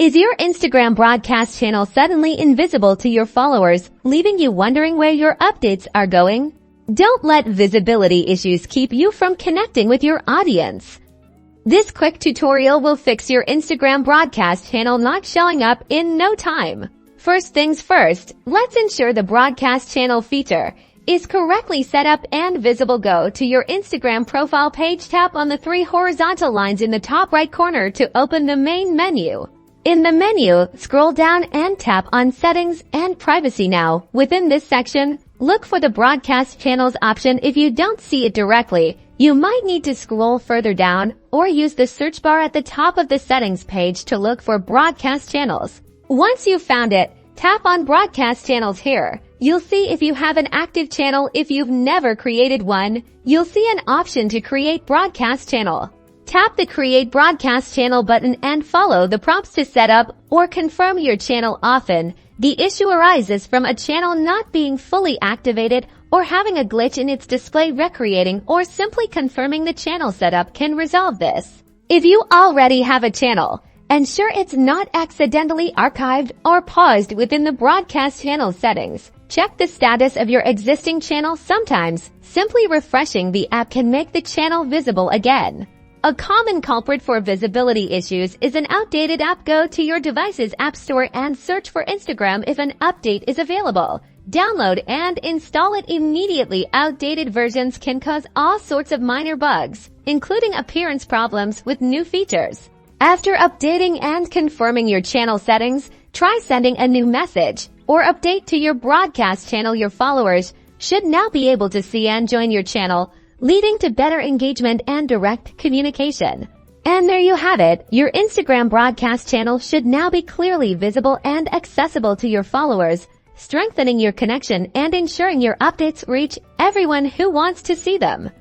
Is your Instagram broadcast channel suddenly invisible to your followers, leaving you wondering where your updates are going? Don't let visibility issues keep you from connecting with your audience. This quick tutorial will fix your Instagram broadcast channel not showing up in no time. First things first, let's ensure the broadcast channel feature is correctly set up and visible. Go to your Instagram profile page, tap on the 3 horizontal lines in the top right corner to open the main menu. In the menu, scroll down and tap on Settings and Privacy Now. Within this section, look for the Broadcast Channels option. If you don't see it directly, you might need to scroll further down or use the search bar at the top of the settings page to look for Broadcast Channels. Once you've found it, tap on Broadcast Channels here. You'll see if you have an active channel. If you've never created one, you'll see an option to create broadcast channel. Tap the Create Broadcast Channel button and follow the prompts to set up or confirm your channel. Often, the issue arises from a channel not being fully activated or having a glitch in its display. Recreating or simply confirming the channel setup can resolve this. If you already have a channel, ensure it's not accidentally archived or paused within the broadcast channel settings. Check the status of your existing channel. Sometimes, simply refreshing the app can make the channel visible again. A common culprit for visibility issues is an outdated app. Go to your device's app store and search for Instagram. If an update is available, download and install it immediately. Outdated versions can cause all sorts of minor bugs, including appearance problems with new features. After updating and confirming your channel settings, try sending a new message or update to your broadcast channel. Your followers should now be able to see and join your channel, leading to better engagement and direct communication. And there you have it. Your Instagram broadcast channel should now be clearly visible and accessible to your followers, strengthening your connection and ensuring your updates reach everyone who wants to see them.